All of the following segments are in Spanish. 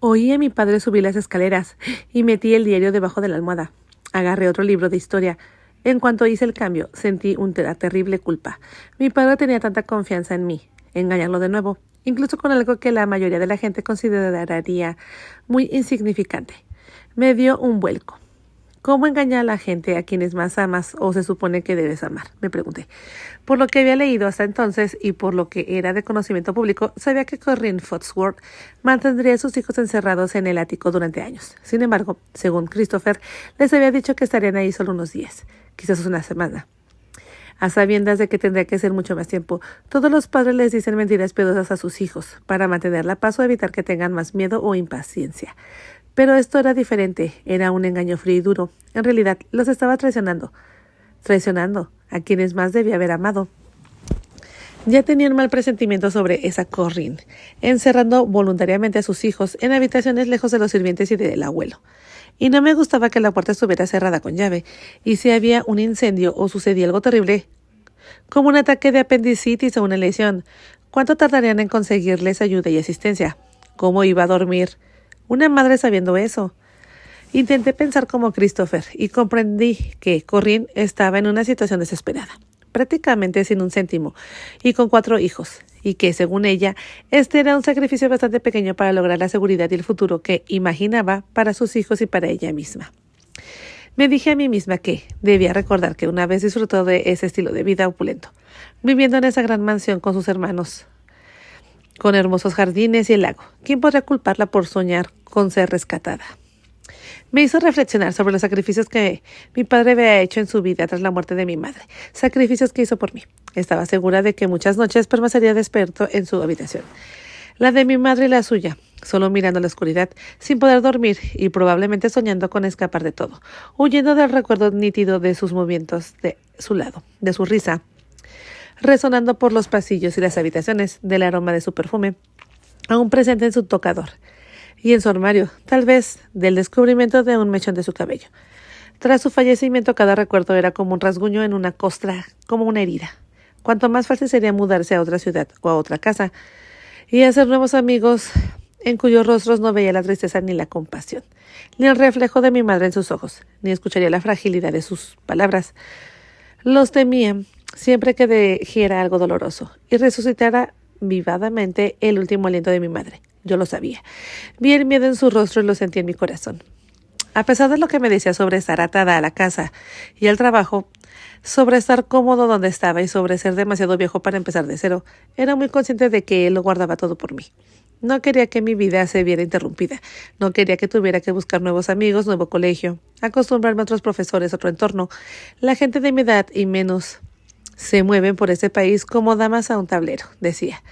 Oí a mi padre subir las escaleras y metí el diario debajo de la almohada. Agarré otro libro de historia. En cuanto hice el cambio, sentí una terrible culpa. Mi padre tenía tanta confianza en mí. Engañarlo de nuevo, incluso con algo que la mayoría de la gente consideraría muy insignificante. Me dio un vuelco. ¿Cómo engañar a la gente a quienes más amas o se supone que debes amar? Me pregunté. Por lo que había leído hasta entonces y por lo que era de conocimiento público, sabía que Corinne Foxworth mantendría a sus hijos encerrados en el ático durante años. Sin embargo, según Christopher, les había dicho que estarían ahí solo unos días, quizás una semana. A sabiendas de que tendría que ser mucho más tiempo, todos los padres les dicen mentiras piadosas a sus hijos para mantener la paz o evitar que tengan más miedo o impaciencia. Pero esto era diferente, era un engaño frío y duro. En realidad, los estaba traicionando a quienes más debía haber amado. Ya tenía un mal presentimiento sobre esa Corinne, encerrando voluntariamente a sus hijos en habitaciones lejos de los sirvientes y del abuelo. Y no me gustaba que la puerta estuviera cerrada con llave, y si había un incendio o sucedía algo terrible, como un ataque de apendicitis o una lesión, ¿cuánto tardarían en conseguirles ayuda y asistencia? ¿Cómo iba a dormir una madre sabiendo eso? Intenté pensar como Christopher y comprendí que Corinne estaba en una situación desesperada, prácticamente sin un céntimo y con 4 hijos, y que, según ella, este era un sacrificio bastante pequeño para lograr la seguridad y el futuro que imaginaba para sus hijos y para ella misma. Me dije a mí misma que debía recordar que una vez disfrutó de ese estilo de vida opulento, viviendo en esa gran mansión con sus hermanos, con hermosos jardines y el lago. ¿Quién podría culparla por soñar con ser rescatada? Me hizo reflexionar sobre los sacrificios que mi padre había hecho en su vida tras la muerte de mi madre, sacrificios que hizo por mí. Estaba segura de que muchas noches permanecería despierto en su habitación, la de mi madre y la suya, solo mirando la oscuridad, sin poder dormir y probablemente soñando con escapar de todo, huyendo del recuerdo nítido de sus movimientos de su lado, de su risa, resonando por los pasillos y las habitaciones, del aroma de su perfume, aún presente en su tocador y en su armario, tal vez del descubrimiento de un mechón de su cabello. Tras su fallecimiento, cada recuerdo era como un rasguño en una costra, como una herida. Cuanto más fácil sería mudarse a otra ciudad o a otra casa y hacer nuevos amigos en cuyos rostros no veía la tristeza ni la compasión, ni el reflejo de mi madre en sus ojos, ni escucharía la fragilidad de sus palabras. Los temía siempre que dijera algo doloroso y resucitara vivadamente el último aliento de mi madre. Yo lo sabía. Vi el miedo en su rostro y lo sentí en mi corazón. A pesar de lo que me decía sobre estar atada a la casa y al trabajo, sobre estar cómodo donde estaba y sobre ser demasiado viejo para empezar de cero, era muy consciente de que él lo guardaba todo por mí. No quería que mi vida se viera interrumpida. No quería que tuviera que buscar nuevos amigos, nuevo colegio, acostumbrarme a otros profesores, otro entorno. La gente de mi edad y menos se mueven por este país como damas a un tablero, decía.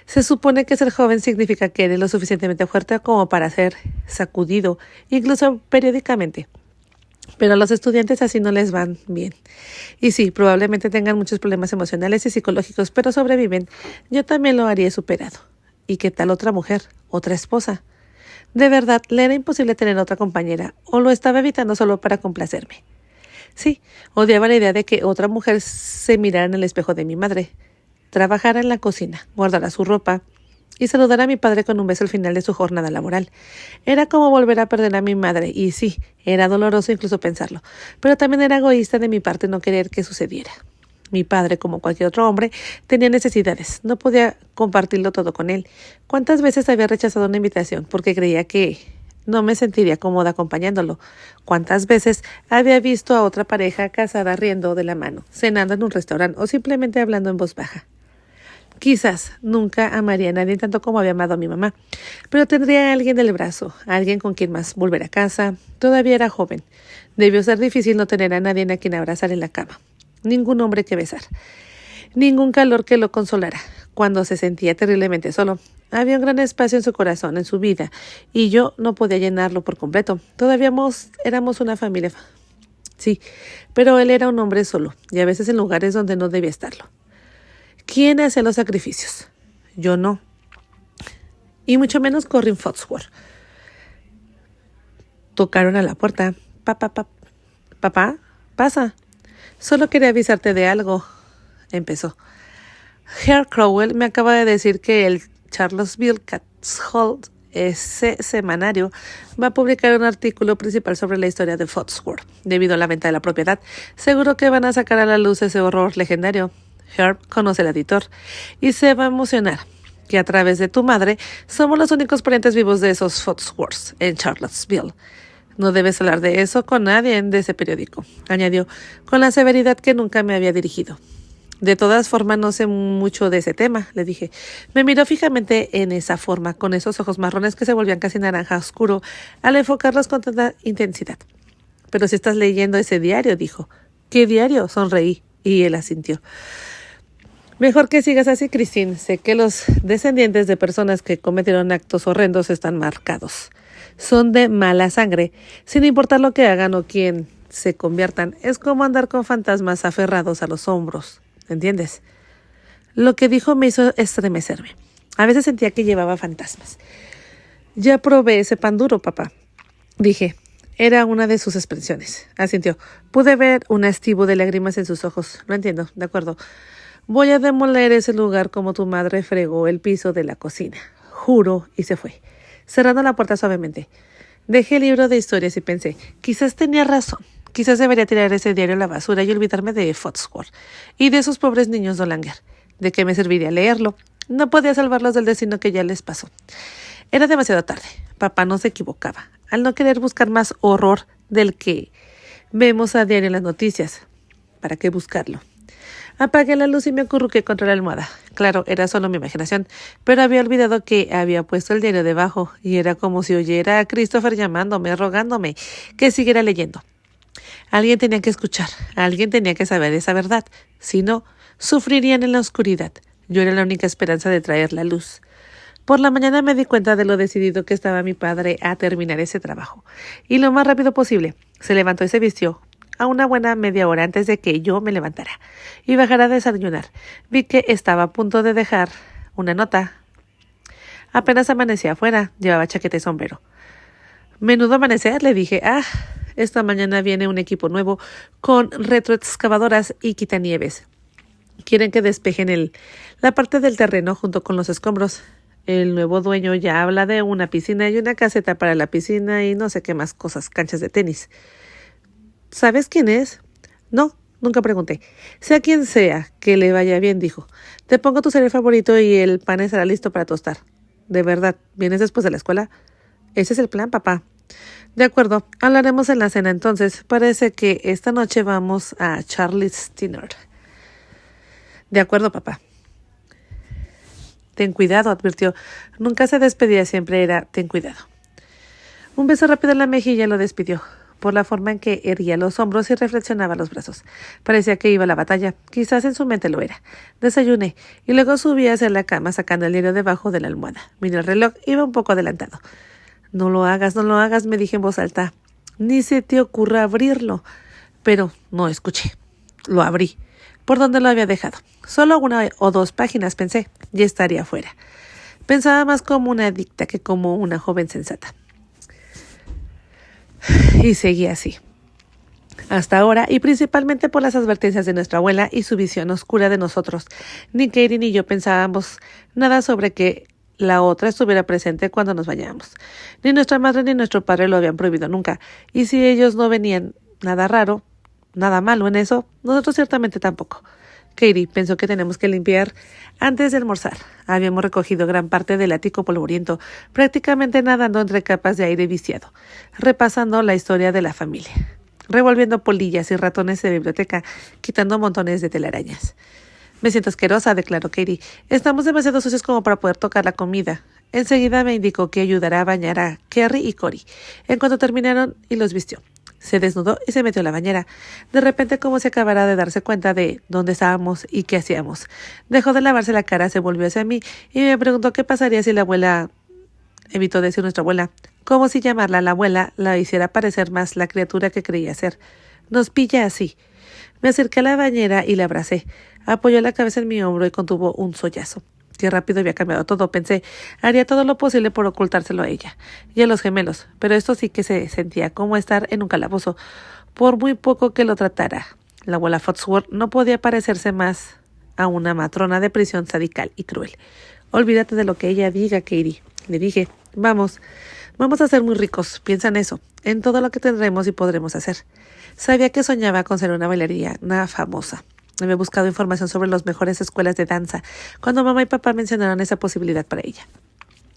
Se supone que ser joven significa que eres lo suficientemente fuerte como para ser sacudido, incluso periódicamente. Pero a los estudiantes así no les van bien. Y sí, probablemente tengan muchos problemas emocionales y psicológicos, pero sobreviven. Yo también lo haría superado. ¿Y qué tal otra mujer? ¿Otra esposa? De verdad, le era imposible tener otra compañera, o lo estaba evitando solo para complacerme. Sí, odiaba la idea de que otra mujer se mirara en el espejo de mi madre, trabajara en la cocina, guardara su ropa y saludara a mi padre con un beso al final de su jornada laboral. Era como volver a perder a mi madre, y sí, era doloroso incluso pensarlo, pero también era egoísta de mi parte no querer que sucediera. Mi padre, como cualquier otro hombre, tenía necesidades. No podía compartirlo todo con él. ¿Cuántas veces había rechazado una invitación porque creía que no me sentiría cómoda acompañándolo? ¿Cuántas veces había visto a otra pareja casada riendo de la mano, cenando en un restaurante o simplemente hablando en voz baja? Quizás nunca amaría a nadie tanto como había amado a mi mamá, pero tendría a alguien del brazo, a alguien con quien más volver a casa. Todavía era joven. Debió ser difícil no tener a nadie a quien abrazar en la cama. Ningún hombre que besar. Ningún calor que lo consolara. Cuando se sentía terriblemente solo, había un gran espacio en su corazón, en su vida, y yo no podía llenarlo por completo. Todavía éramos una familia. Sí, pero él era un hombre solo, y a veces en lugares donde no debía estarlo. ¿Quién hacía los sacrificios? Yo no. Y mucho menos Corinne Foxworth. Tocaron a la puerta. Papá, pasa. Solo quería avisarte de algo, empezó. Herr Crowell me acaba de decir que el Charlottesville Cat's Hold ese semanario va a publicar un artículo principal sobre la historia de Foxworth. Debido a la venta de la propiedad, seguro que van a sacar a la luz ese horror legendario. Herb conoce al editor y se va a emocionar que a través de tu madre somos los únicos parientes vivos de esos Foxworths en Charlottesville. No debes hablar de eso con nadie de ese periódico, añadió, con la severidad que nunca me había dirigido. De todas formas, no sé mucho de ese tema, le dije. Me miró fijamente en esa forma, con esos ojos marrones que se volvían casi naranja oscuro al enfocarlos con tanta intensidad. Pero si estás leyendo ese diario, dijo. ¿Qué diario? Sonreí, y él asintió. Mejor que sigas así, Christine. Sé que los descendientes de personas que cometieron actos horrendos están marcados. Son de mala sangre, sin importar lo que hagan o quién se conviertan. Es como andar con fantasmas aferrados a los hombros. ¿Entiendes? Lo que dijo me hizo estremecerme. A veces sentía que llevaba fantasmas. Ya probé ese pan duro, papá, dije. Era una de sus expresiones. Asintió. Pude ver un estivo de lágrimas en sus ojos. Lo entiendo, de acuerdo. Voy a demoler ese lugar como tu madre fregó el piso de la cocina. Juro, y se fue, cerrando la puerta suavemente. Dejé el libro de historias y pensé, quizás tenía razón. Quizás debería tirar ese diario a la basura y olvidarme de Foxworth y de esos pobres niños Dolanger. ¿De qué me serviría leerlo? No podía salvarlos del destino que ya les pasó. Era demasiado tarde. Papá no se equivocaba al no querer buscar más horror del que vemos a diario en las noticias. ¿Para qué buscarlo? Apagué la luz y me acurruqué contra la almohada. Claro, era solo mi imaginación, pero había olvidado que había puesto el diario debajo y era como si oyera a Christopher llamándome, rogándome que siguiera leyendo. Alguien tenía que escuchar, alguien tenía que saber esa verdad. Si no, sufrirían en la oscuridad. Yo era la única esperanza de traer la luz. Por la mañana me di cuenta de lo decidido que estaba mi padre a terminar ese trabajo. Y lo más rápido posible. Se levantó y se vistió. A una buena media hora antes de que yo me levantara y bajara a desayunar. Vi que estaba a punto de dejar una nota. Apenas amanecía afuera. Llevaba chaqueta y sombrero. Menudo amanecer, le dije. Esta mañana viene un equipo nuevo con retroexcavadoras y quitanieves. Quieren que despejen la parte del terreno junto con los escombros. El nuevo dueño ya habla de una piscina y una caseta para la piscina y no sé qué más cosas, canchas de tenis. ¿Sabes quién es? No, nunca pregunté. Sea quien sea, que le vaya bien, dijo. Te pongo tu cereal favorito y el pan estará listo para tostar. ¿De verdad? ¿Vienes después de la escuela? Ese es el plan, papá. De acuerdo, hablaremos en la cena entonces. Parece que esta noche vamos a Charlie's Dinner. De acuerdo, papá. Ten cuidado, advirtió. Nunca se despedía, siempre era ten cuidado. Un beso rápido en la mejilla lo despidió, por la forma en que erguía los hombros y reflexionaba los brazos. Parecía que iba a la batalla, quizás en su mente lo era. Desayuné, y luego subí hacia la cama sacando el diario debajo de la almohada. Miré el reloj, iba un poco adelantado. No lo hagas, me dije en voz alta. Ni se te ocurra abrirlo. Pero no escuché. Lo abrí. ¿Por dónde lo había dejado? Solo 1 o 2 páginas, pensé. Ya estaría fuera. Pensaba más como una adicta que como una joven sensata. Y seguí así. Hasta ahora, y principalmente por las advertencias de nuestra abuela y su visión oscura de nosotros. Ni Katie ni yo pensábamos nada sobre que la otra estuviera presente cuando nos bañábamos. Ni nuestra madre ni nuestro padre lo habían prohibido nunca. Y si ellos no venían nada raro, nada malo en eso, nosotros ciertamente tampoco. Katie pensó que tenemos que limpiar antes de almorzar. Habíamos recogido gran parte del ático polvoriento, prácticamente nadando entre capas de aire viciado, repasando la historia de la familia, revolviendo polillas y ratones de biblioteca, quitando montones de telarañas. Me siento asquerosa, declaró Katie. Estamos demasiado sucios como para poder tocar la comida. Enseguida me indicó que ayudará a bañar a Kerry y Cory. En cuanto terminaron, y los vistió. Se desnudó y se metió a la bañera. De repente, como si acabara de darse cuenta de dónde estábamos y qué hacíamos. Dejó de lavarse la cara, se volvió hacia mí y me preguntó qué pasaría si la abuela... Evitó decir nuestra abuela, como si llamarla la abuela la hiciera parecer más la criatura que creía ser. Nos pilla así. Me acerqué a la bañera y la abracé. Apoyó la cabeza en mi hombro y contuvo un sollazo. Qué rápido había cambiado todo, pensé. Haría todo lo posible por ocultárselo a ella y a los gemelos, pero esto sí que se sentía como estar en un calabozo, por muy poco que lo tratara. La abuela Foxworth no podía parecerse más a una matrona de prisión sadical y cruel. Olvídate de lo que ella diga, Katie, le dije. Vamos a ser muy ricos, piensa en eso, en todo lo que tendremos y podremos hacer. Sabía que soñaba con ser una bailarina famosa. Había buscado información sobre las mejores escuelas de danza cuando mamá y papá mencionaron esa posibilidad para ella.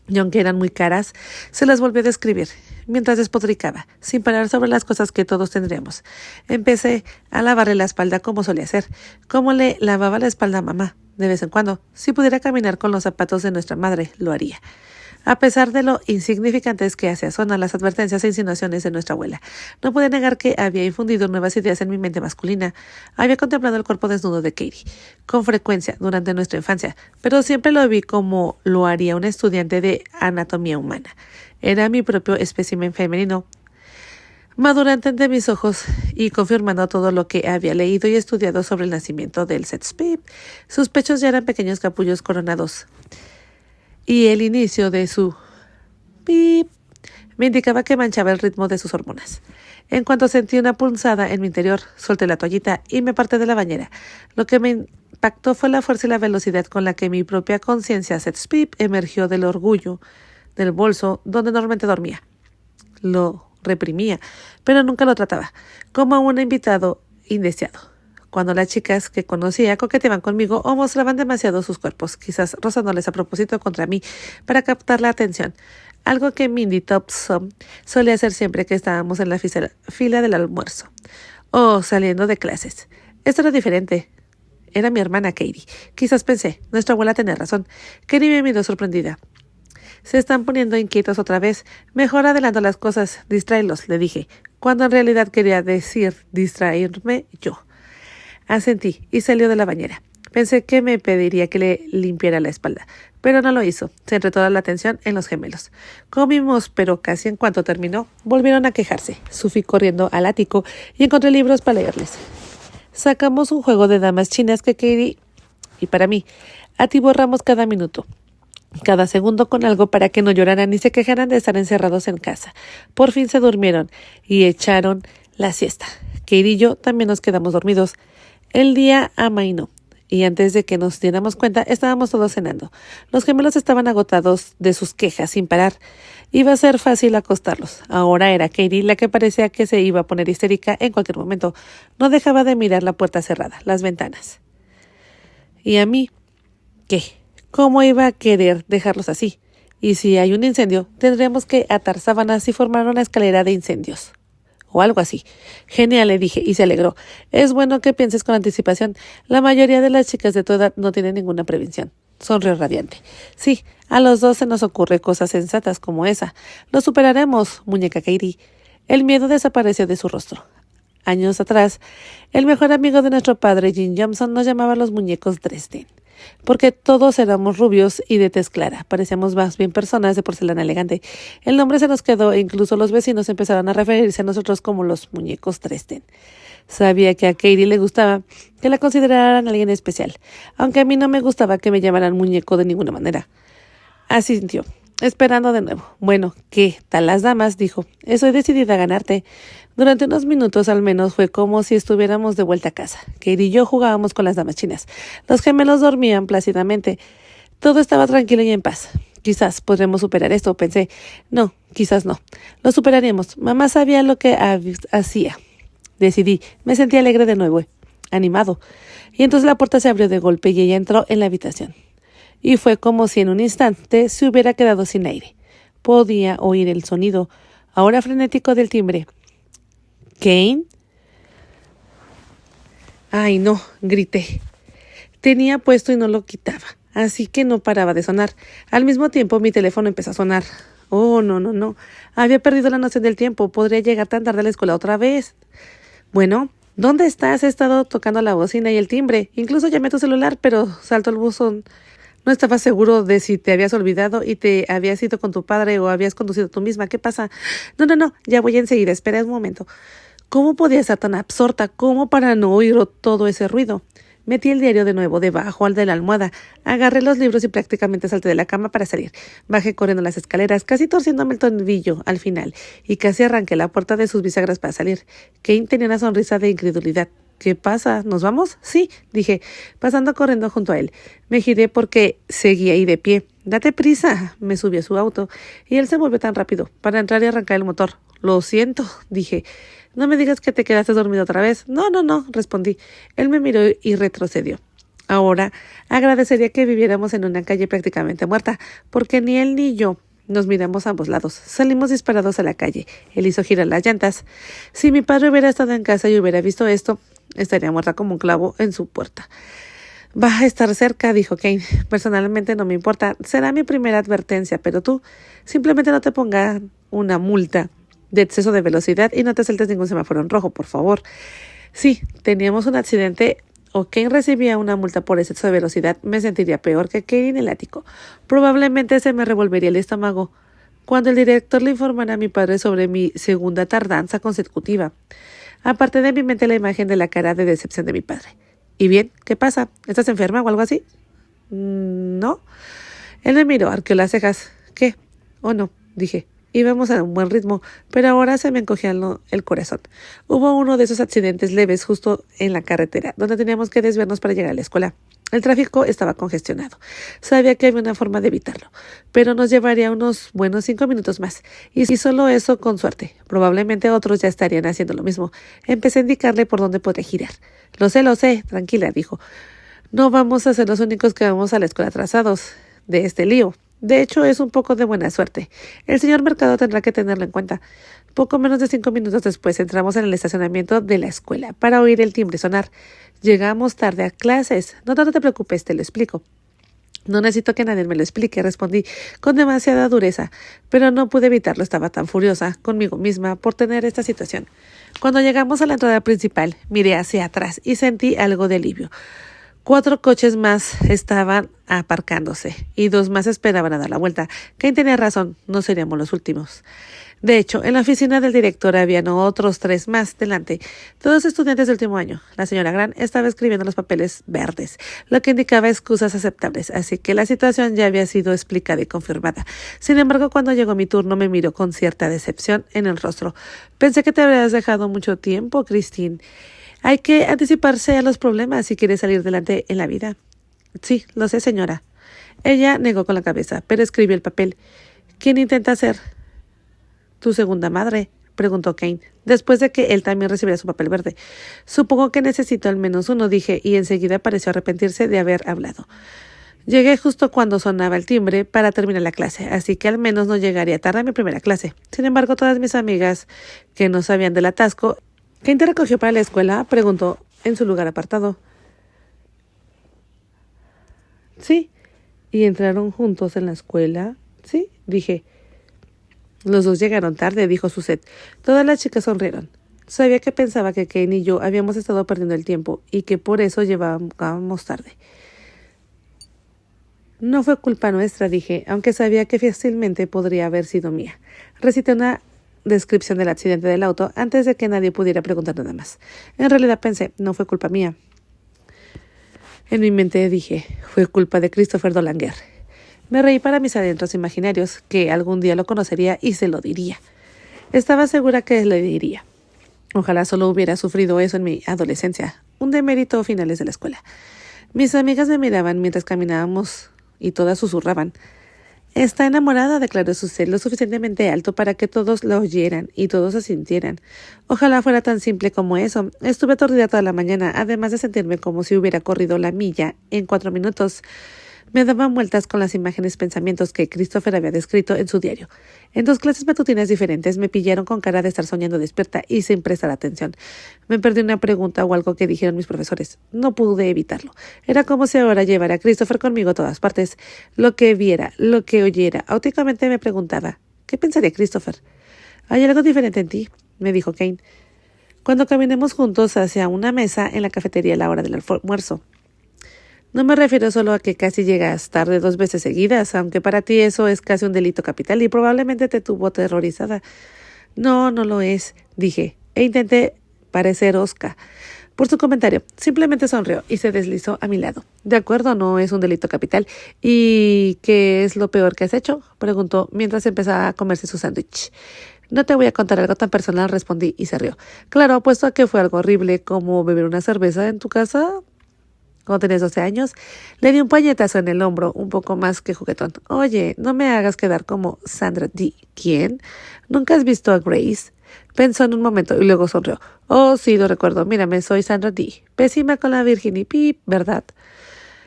Y aunque eran muy caras, se las volvió a describir, mientras despotricaba, sin parar sobre las cosas que todos tendríamos. Empecé a lavarle la espalda como solía hacer, como le lavaba la espalda a mamá. De vez en cuando, si pudiera caminar con los zapatos de nuestra madre, lo haría. A pesar de lo insignificantes que hacía sonar las advertencias e insinuaciones de nuestra abuela, no pude negar que había infundido nuevas ideas en mi mente masculina. Había contemplado el cuerpo desnudo de Katie, con frecuencia, durante nuestra infancia, pero siempre lo vi como lo haría un estudiante de anatomía humana. Era mi propio espécimen femenino, madurante ante mis ojos y confirmando todo lo que había leído y estudiado sobre el nacimiento del Setspip. Sus pechos ya eran pequeños capullos coronados y el inicio de su pip me indicaba que manchaba el ritmo de sus hormonas. En cuanto sentí una punzada en mi interior, solté la toallita y me aparté de la bañera. Lo que me impactó fue la fuerza y la velocidad con la que mi propia conciencia Setspip emergió del orgullo del bolso donde normalmente dormía. Lo reprimía, pero nunca lo trataba, como a un invitado indeseado. Cuando las chicas que conocía coqueteaban conmigo o mostraban demasiado sus cuerpos, quizás rozándoles a propósito contra mí para captar la atención, algo que Mindy Thompson solía hacer siempre que estábamos en la fila del almuerzo o saliendo de clases. Esto era diferente. Era mi hermana Katie. Quizás pensé, nuestra abuela tenía razón. Katie me miró sorprendida. Se están poniendo inquietos otra vez. Mejor adelanto las cosas, distráelos, le dije, cuando en realidad quería decir distraerme yo. Asentí y salió de la bañera. Pensé que me pediría que le limpiara la espalda, pero no lo hizo. Centré toda la atención en los gemelos. Comimos, pero casi en cuanto terminó, volvieron a quejarse. Fui corriendo al ático y encontré libros para leerles. Sacamos un juego de damas chinas que Katie y para mí atiborramos cada minuto, cada segundo con algo para que no lloraran ni se quejaran de estar encerrados en casa. Por fin se durmieron y echaron la siesta. Katie y yo también nos quedamos dormidos. El día amainó, y antes de que nos diéramos cuenta, estábamos todos cenando. Los gemelos estaban agotados de sus quejas sin parar. Iba a ser fácil acostarlos. Ahora era Katie la que parecía que se iba a poner histérica en cualquier momento. No dejaba de mirar la puerta cerrada, las ventanas. ¿Y a mí? ¿Qué? ¿Cómo iba a querer dejarlos así? Y si hay un incendio, tendríamos que atar sábanas y formar una escalera de incendios. O algo así. Genial, le dije, y se alegró. Es bueno que pienses con anticipación. La mayoría de las chicas de tu edad no tienen ninguna prevención. Sonrió radiante. Sí, a los dos se nos ocurre cosas sensatas como esa. Lo superaremos, muñeca Katie. El miedo desapareció de su rostro. Años atrás, el mejor amigo de nuestro padre, Jim Johnson, nos llamaba los muñecos Dresden. Porque todos éramos rubios y de tez clara, parecíamos más bien personas de porcelana elegante. El nombre se nos quedó e incluso los vecinos empezaron a referirse a nosotros como los muñecos Dresden. Sabía que a Katie le gustaba que la consideraran alguien especial, aunque a mí no me gustaba que me llamaran muñeco de ninguna manera. Asintió, esperando de nuevo. Bueno, ¿qué tal las damas? Dijo. Estoy decidida a ganarte. Durante unos minutos al menos fue como si estuviéramos de vuelta a casa. Katie y yo jugábamos con las damas chinas. Los gemelos dormían plácidamente. Todo estaba tranquilo y en paz. Quizás podremos superar esto, pensé. No, quizás no. Lo superaríamos. Mamá sabía lo que hacía. Decidí. Me sentí alegre de nuevo, animado. Y entonces la puerta se abrió de golpe y ella entró en la habitación. Y fue como si en un instante se hubiera quedado sin aire. Podía oír el sonido, ahora frenético, del timbre. ¿Kane? Ay, no, grité. Tenía puesto y no lo quitaba, así que no paraba de sonar. Al mismo tiempo mi teléfono empezó a sonar. Oh, no. Había perdido la noción del tiempo. Podría llegar tan tarde a la escuela otra vez. Bueno, ¿dónde estás? He estado tocando la bocina y el timbre. Incluso llamé a tu celular, pero saltó el buzón. No estaba seguro de si te habías olvidado y te habías ido con tu padre o habías conducido tú misma. ¿Qué pasa? No, ya voy enseguida. Espera un momento. ¿Cómo podía estar tan absorta como para no oír todo ese ruido? Metí el diario de nuevo debajo de la almohada. Agarré los libros y prácticamente salté de la cama para salir. Bajé corriendo las escaleras, casi torciéndome el tobillo al final, y casi arranqué la puerta de sus bisagras para salir. Kane tenía una sonrisa de incredulidad. ¿Qué pasa? ¿Nos vamos? Sí, dije, pasando corriendo junto a él. Me giré porque seguía ahí de pie. Date prisa. Me subí a su auto y él se volvió tan rápido para entrar y arrancar el motor. Lo siento, dije. No me digas que te quedaste dormido otra vez. No, no, no, respondí. Él me miró y retrocedió. Ahora agradecería que viviéramos en una calle prácticamente muerta, porque ni él ni yo nos miramos a ambos lados. Salimos disparados a la calle. Él hizo girar las llantas. Si mi padre hubiera estado en casa y hubiera visto esto, estaría muerta como un clavo en su puerta. Va a estar cerca, dijo Kane. Personalmente no me importa. Será mi primera advertencia, pero tú simplemente no te pongas una multa de exceso de velocidad y no te saltes ningún semáforo en rojo, por favor. Sí, teníamos un accidente o Kane recibía una multa por exceso de velocidad, me sentiría peor que Kane en el ático. Probablemente se me revolvería el estómago cuando el director le informara a mi padre sobre mi segunda tardanza consecutiva. Aparté de mi mente la imagen de la cara de decepción de mi padre. ¿Y bien? ¿Qué pasa? ¿Estás enferma o algo así? No. Él me miró, arqueó las cejas. ¿Qué? Oh, no, dije. Íbamos a un buen ritmo, pero ahora se me encogía el corazón. Hubo uno de esos accidentes leves justo en la carretera, donde teníamos que desviarnos para llegar a la escuela. El tráfico estaba congestionado. Sabía que había una forma de evitarlo, pero nos llevaría unos buenos 5 minutos más. Y solo eso con suerte. Probablemente otros ya estarían haciendo lo mismo. Empecé a indicarle por dónde podría girar. Lo sé, tranquila, dijo. No vamos a ser los únicos que vamos a la escuela atrasados de este lío. De hecho, es un poco de buena suerte. El señor Mercado tendrá que tenerlo en cuenta. Poco menos de 5 minutos después entramos en el estacionamiento de la escuela para oír el timbre sonar. Llegamos tarde a clases. No te preocupes, te lo explico. No necesito que nadie me lo explique, respondí con demasiada dureza, pero no pude evitarlo. Estaba tan furiosa conmigo misma por tener esta situación. Cuando llegamos a la entrada principal, miré hacia atrás y sentí algo de alivio. 4 coches más estaban aparcándose y 2 más esperaban a dar la vuelta. Kane tenía razón, no seríamos los últimos. De hecho, en la oficina del director habían otros 3 más delante, todos estudiantes de último año. La señora Grant estaba escribiendo los papeles verdes, lo que indicaba excusas aceptables, así que la situación ya había sido explicada y confirmada. Sin embargo, cuando llegó mi turno me miró con cierta decepción en el rostro. Pensé que te habrías dejado mucho tiempo, Christine. Hay que anticiparse a los problemas si quiere salir adelante en la vida. Sí, lo sé, señora. Ella negó con la cabeza, pero escribió el papel. ¿Quién intenta ser tu segunda madre?, preguntó Kane, después de que él también recibiera su papel verde. Supongo que necesito al menos uno, dije, y enseguida pareció arrepentirse de haber hablado. Llegué justo cuando sonaba el timbre para terminar la clase, así que al menos no llegaría tarde a mi primera clase. Sin embargo, todas mis amigas que no sabían del atasco. ¿Quién te recogió para la escuela?, preguntó en su lugar apartado. Sí. ¿Y entraron juntos en la escuela? Sí, dije. Los 2 llegaron tarde, dijo Suzette. Todas las chicas sonrieron. Sabía que pensaba que Kane y yo habíamos estado perdiendo el tiempo y que por eso llegábamos tarde. No fue culpa nuestra, dije, aunque sabía que fácilmente podría haber sido mía. Recité una descripción del accidente del auto antes de que nadie pudiera preguntar nada más. En realidad pensé, no fue culpa mía. En mi mente dije, fue culpa de Christopher Dolanger. Me reí para mis adentros imaginarios, que algún día lo conocería y se lo diría. Estaba segura que le diría. Ojalá solo hubiera sufrido eso en mi adolescencia, un demérito a finales de la escuela. Mis amigas me miraban mientras caminábamos y todas susurraban. Está enamorada, declaró Suzette, lo suficientemente alto para que todos la oyeran y todos se sintieran. Ojalá fuera tan simple como eso. Estuve aturdida toda la mañana, además de sentirme como si hubiera corrido la milla en 4 minutos. Me daban vueltas con las imágenes pensamientos que Christopher había descrito en su diario. En 2 clases matutinas diferentes me pillaron con cara de estar soñando despierta y sin prestar atención. Me perdí una pregunta o algo que dijeron mis profesores. No pude evitarlo. Era como si ahora llevara a Christopher conmigo a todas partes. Lo que viera, lo que oyera. Automáticamente me preguntaba, ¿qué pensaría Christopher? ¿Hay algo diferente en ti?, me dijo Kane, cuando caminemos juntos hacia una mesa en la cafetería a la hora del almuerzo. No me refiero solo a que casi llegas tarde 2 veces seguidas, aunque para ti eso es casi un delito capital y probablemente te tuvo aterrorizada. No, no lo es, dije, e intenté parecer hosca por su comentario. Simplemente sonrió y se deslizó a mi lado. De acuerdo, no es un delito capital. ¿Y qué es lo peor que has hecho?, preguntó mientras empezaba a comerse su sándwich. No te voy a contar algo tan personal, respondí y se rió. Claro, apuesto a que fue algo horrible como beber una cerveza en tu casa cuando tenías 12 años. Le di un puñetazo en el hombro, un poco más que juguetón. Oye, no me hagas quedar como Sandra D. ¿Quién? ¿Nunca has visto a Grace? Pensó en un momento y luego sonrió. Oh, sí, lo recuerdo. Mírame, soy Sandra D. Pésima con la Virginie Pip, ¿verdad?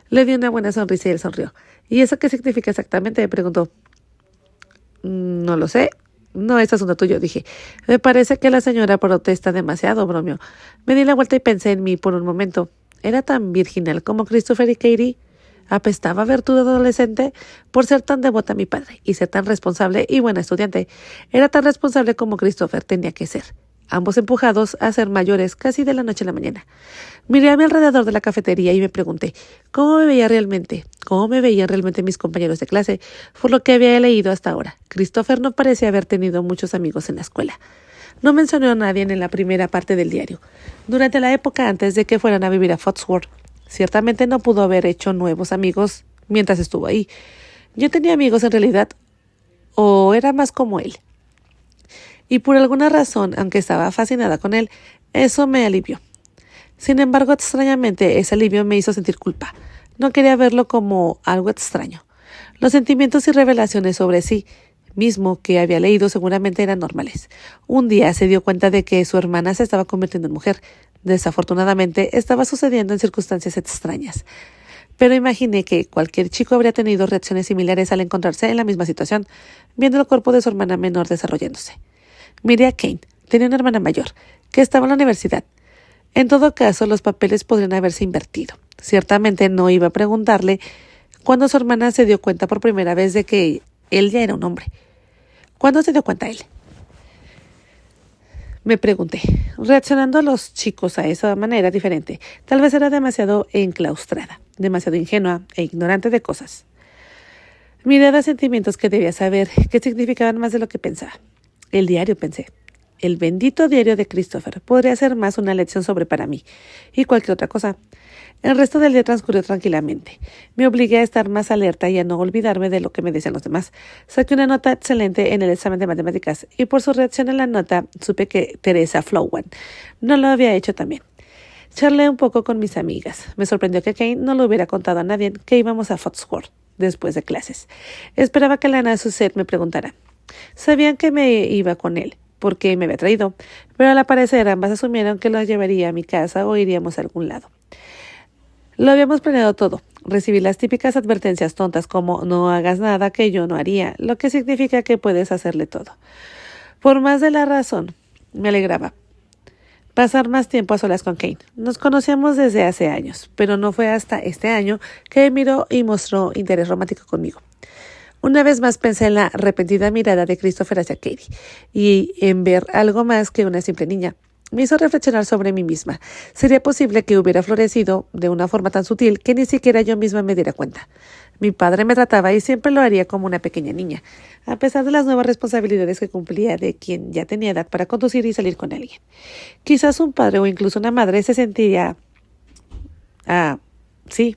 Le di una buena sonrisa y él sonrió. ¿Y eso qué significa exactamente?, me preguntó. No lo sé. No es asunto tuyo, dije. Me parece que la señora protesta demasiado, bromeó. Me di la vuelta y pensé en mí por un momento. ¿Era tan virginal como Christopher y Katie? ¿Apestaba virtud adolescente? Por ser tan devota a mi padre y ser tan responsable y buena estudiante. Era tan responsable como Christopher tenía que ser. Ambos empujados a ser mayores casi de la noche a la mañana. Miré a mi alrededor de la cafetería y me pregunté cómo me veían realmente mis compañeros de clase, por lo que había leído hasta ahora. Christopher no parecía haber tenido muchos amigos en la escuela. No mencionó a nadie en la primera parte del diario. Durante la época antes de que fueran a vivir a Foxworth, ciertamente no pudo haber hecho nuevos amigos mientras estuvo ahí. Yo tenía amigos en realidad, o era más como él. Y por alguna razón, aunque estaba fascinada con él, eso me alivió. Sin embargo, extrañamente, ese alivio me hizo sentir culpa. No quería verlo como algo extraño. Los sentimientos y revelaciones sobre sí mismo que había leído seguramente eran normales. Un día se dio cuenta de que su hermana se estaba convirtiendo en mujer. Desafortunadamente, estaba sucediendo en circunstancias extrañas. Pero imaginé que cualquier chico habría tenido reacciones similares al encontrarse en la misma situación, viendo el cuerpo de su hermana menor desarrollándose. Miré a Kane. Tenía una hermana mayor, que estaba en la universidad. En todo caso, los papeles podrían haberse invertido. Ciertamente no iba a preguntarle cuándo su hermana se dio cuenta por primera vez de que él ya era un hombre. ¿Cuándo se dio cuenta él? Me pregunté, reaccionando a los chicos a esa manera diferente. Tal vez era demasiado enclaustrada, demasiado ingenua e ignorante de cosas. Miré sentimientos que debía saber que significaban más de lo que pensaba. El diario, pensé. El bendito diario de Christopher podría ser más una lección sobre para mí y cualquier otra cosa. El resto del día transcurrió tranquilamente. Me obligué a estar más alerta y a no olvidarme de lo que me decían los demás. Saqué una nota excelente en el examen de matemáticas y por su reacción a la nota supe que Teresa Flowan no lo había hecho también. Charlé un poco con mis amigas. Me sorprendió que Kane no lo hubiera contado a nadie que íbamos a Foxworth después de clases. Esperaba que Lana Suzette me preguntara. Sabían que me iba con él, porque me había traído, pero al parecer ambas asumieron que lo llevaría a mi casa o iríamos a algún lado. Lo habíamos planeado todo. Recibí las típicas advertencias tontas como no hagas nada que yo no haría, lo que significa que puedes hacerle todo. Por más de la razón, me alegraba pasar más tiempo a solas con Kane. Nos conocíamos desde hace años, pero no fue hasta este año que miró y mostró interés romántico conmigo. Una vez más pensé en la arrepentida mirada de Christopher hacia Katie y en ver algo más que una simple niña. Me hizo reflexionar sobre mí misma. ¿Sería posible que hubiera florecido de una forma tan sutil que ni siquiera yo misma me diera cuenta? Mi padre me trataba y siempre lo haría como una pequeña niña, a pesar de las nuevas responsabilidades que cumplía de quien ya tenía edad para conducir y salir con alguien. Quizás un padre o incluso una madre se sentiría... sí,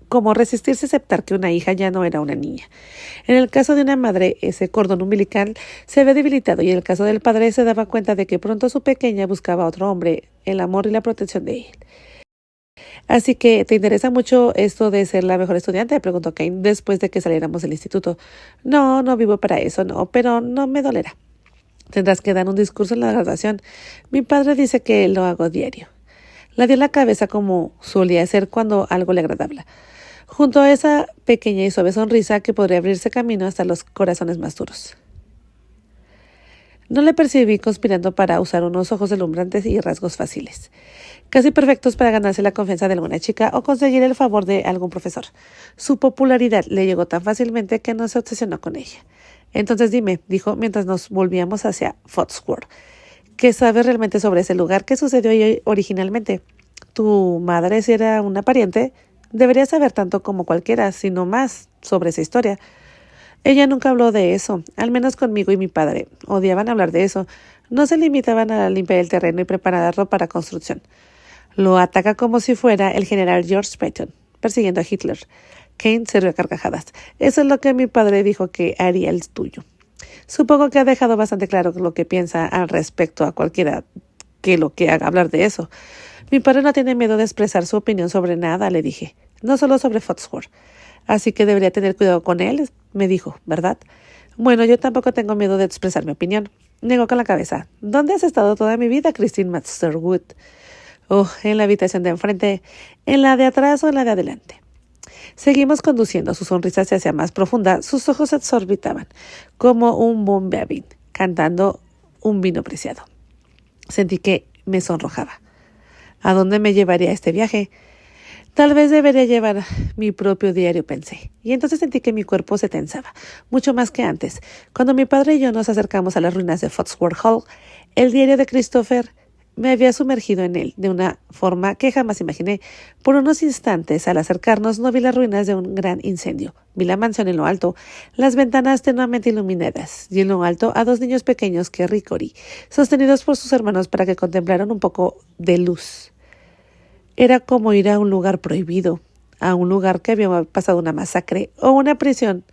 como resistirse a aceptar que una hija ya no era una niña. En el caso de una madre, ese cordón umbilical se ve debilitado y en el caso del padre se daba cuenta de que pronto su pequeña buscaba a otro hombre, el amor y la protección de él. Así que, ¿te interesa mucho esto de ser la mejor estudiante?, preguntó Kane después de que saliéramos del instituto. No, no vivo para eso, no, pero no me dolerá. Tendrás que dar un discurso en la graduación. Mi padre dice que lo hago diario. La dio la cabeza como solía hacer cuando algo le agradaba, junto a esa pequeña y suave sonrisa que podría abrirse camino hasta los corazones más duros. No le percibí conspirando para usar unos ojos deslumbrantes y rasgos fáciles, casi perfectos para ganarse la confianza de alguna chica o conseguir el favor de algún profesor. Su popularidad le llegó tan fácilmente que no se obsesionó con ella. Entonces dime, dijo mientras nos volvíamos hacia Foxworth, ¿qué sabes realmente sobre ese lugar? ¿Qué sucedió ahí originalmente? ¿Tu madre, si era una pariente? Debería saber tanto como cualquiera, sino más, sobre esa historia. Ella nunca habló de eso, al menos conmigo y mi padre. Odiaban hablar de eso. No se limitaban a limpiar el terreno y prepararlo para construcción. Lo ataca como si fuera el general George Patton, persiguiendo a Hitler. Kane se rió a carcajadas. Eso es lo que mi padre dijo que haría el tuyo. Supongo que ha dejado bastante claro lo que piensa al respecto a cualquiera que lo que haga hablar de eso. Mi padre no tiene miedo de expresar su opinión sobre nada, le dije. No solo sobre Foxworth. Así que debería tener cuidado con él, me dijo, ¿verdad? Bueno, yo tampoco tengo miedo de expresar mi opinión. Negó con la cabeza. ¿Dónde has estado toda mi vida, Christine Masterwood? Oh, en la habitación de enfrente, en la de atrás o en la de adelante. Seguimos conduciendo, su sonrisa se hacía más profunda, sus ojos se exorbitaban, como un bombabín, cantando un vino preciado. Sentí que me sonrojaba. ¿A dónde me llevaría este viaje? Tal vez debería llevar mi propio diario, pensé. Y entonces sentí que mi cuerpo se tensaba, mucho más que antes. Cuando mi padre y yo nos acercamos a las ruinas de Foxworth Hall, el diario de Christopher me había sumergido en él de una forma que jamás imaginé. Por unos instantes, al acercarnos, no vi las ruinas de un gran incendio. Vi la mansión en lo alto, las ventanas tenuamente iluminadas, y en lo alto a dos niños pequeños que Ricory, sostenidos por sus hermanos para que contemplaran un poco de luz. Era como ir a un lugar prohibido, a un lugar que había pasado una masacre o una prisión,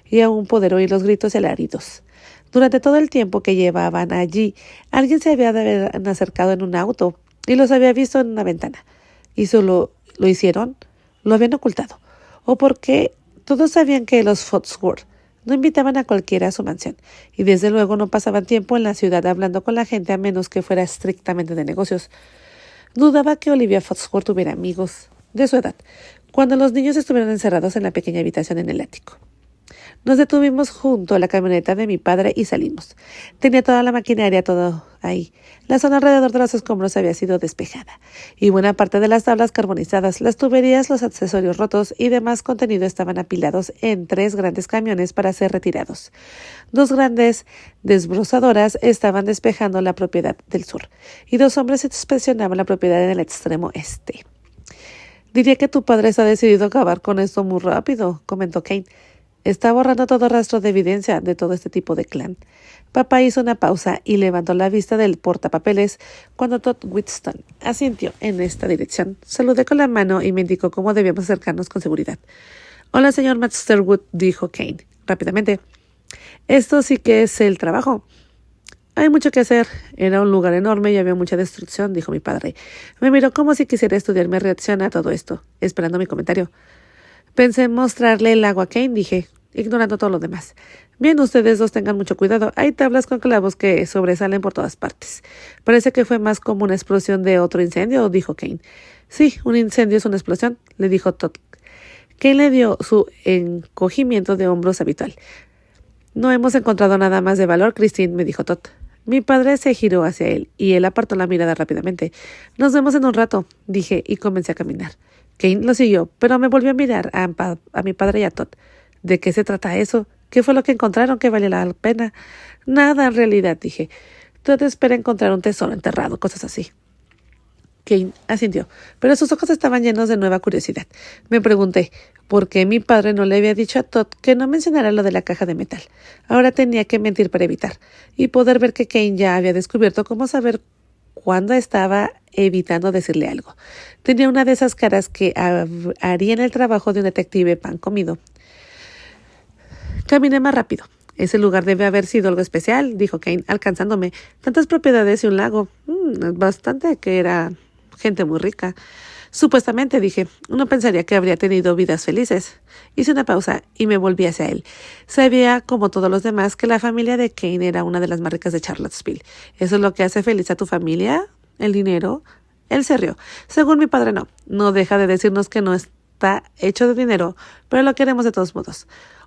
y aún poder oír los gritos y alaridos. Durante todo el tiempo que llevaban allí, alguien se había de haber acercado en un auto y los había visto en una ventana. ¿Y solo lo hicieron? ¿Lo habían ocultado? ¿O porque todos sabían que los Foxworth no invitaban a cualquiera a su mansión? Y desde luego no pasaban tiempo en la ciudad hablando con la gente a menos que fuera estrictamente de negocios. Dudaba que Olivia Foxworth tuviera amigos de su edad, cuando los niños estuvieron encerrados en la pequeña habitación en el ático. Nos detuvimos junto a la camioneta de mi padre y salimos. Tenía toda la maquinaria, todo ahí. La zona alrededor de los escombros había sido despejada, y buena parte de las tablas carbonizadas, las tuberías, los accesorios rotos y demás contenido estaban apilados en 3 grandes camiones para ser retirados. 2 grandes desbrozadoras estaban despejando la propiedad del sur, y 2 hombres inspeccionaban la propiedad en el extremo este. «Diría que tu padre está decidido a acabar con esto muy rápido», comentó Kane. «Está borrando todo rastro de evidencia de todo este tipo de clan». Papá hizo una pausa y levantó la vista del portapapeles cuando Todd Whitstone asintió en esta dirección. Saludé con la mano y me indicó cómo debíamos acercarnos con seguridad. «Hola, señor Masterwood», dijo Kane rápidamente. «Esto sí que es el trabajo». «Hay mucho que hacer. Era un lugar enorme y había mucha destrucción», dijo mi padre. Me miró como si quisiera estudiar mi reacción a todo esto, esperando mi comentario. Pensé en mostrarle el lago a Kane, dije, ignorando todo lo demás. «Bien, ustedes dos tengan mucho cuidado. Hay tablas con clavos que sobresalen por todas partes. Parece que fue más como una explosión de otro incendio», dijo Kane. «Sí, un incendio es una explosión», le dijo Todd. Kane le dio su encogimiento de hombros habitual. «No hemos encontrado nada más de valor, Christine», me dijo Todd. Mi padre se giró hacia él y él apartó la mirada rápidamente. «Nos vemos en un rato», dije y comencé a caminar. Kane lo siguió, pero me volvió a mirar a mi padre y a Todd. «¿De qué se trata eso? ¿Qué fue lo que encontraron que vale la pena?» «Nada, en realidad», dije. «Todd espera encontrar un tesoro enterrado, cosas así». Kane asintió, pero sus ojos estaban llenos de nueva curiosidad. Me pregunté por qué mi padre no le había dicho a Todd que no mencionara lo de la caja de metal. Ahora tenía que mentir para evitar, y poder ver que Kane ya había descubierto cómo saber cuándo estaba evitando decirle algo. Tenía una de esas caras que harían el trabajo de un detective pan comido. Caminé más rápido. «Ese lugar debe haber sido algo especial», dijo Kane, alcanzándome. «Tantas propiedades y un lago. Bastante que era gente muy rica». «Supuestamente», dije. «Uno pensaría que habría tenido vidas felices». Hice una pausa y me volví hacia él. Sabía, como todos los demás, que la familia de Kane era una de las más ricas de Charlottesville. «¿Eso es lo que hace feliz a tu familia? ¿El dinero?» Él se rió. «Según mi padre, no. No deja de decirnos que no está hecho de dinero, pero lo queremos de todos modos».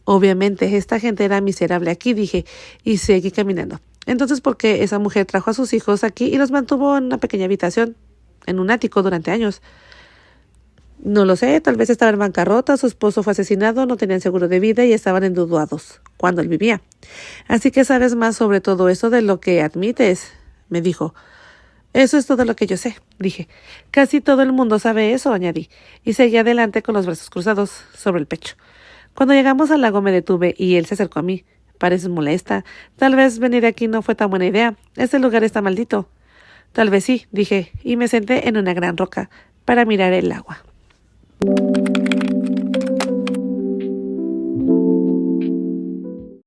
«Obviamente, esta gente era miserable aquí», dije, y seguí caminando. «Entonces, ¿por qué esa mujer trajo a sus hijos aquí y los mantuvo en una pequeña habitación, en un ático, durante años?» «No lo sé, tal vez estaba en bancarrota, su esposo fue asesinado, no tenían seguro de vida y estaban endeudados cuando él vivía». «Así que sabes más sobre todo eso de lo que admites», me dijo. «Eso es todo lo que yo sé», dije. «Casi todo el mundo sabe eso», añadí, y seguí adelante con los brazos cruzados sobre el pecho. Cuando llegamos al lago me detuve y él se acercó a mí. «Pareces molesta. Tal vez venir aquí no fue tan buena idea. Este lugar está maldito». «Tal vez sí», dije, y me senté en una gran roca para mirar el agua.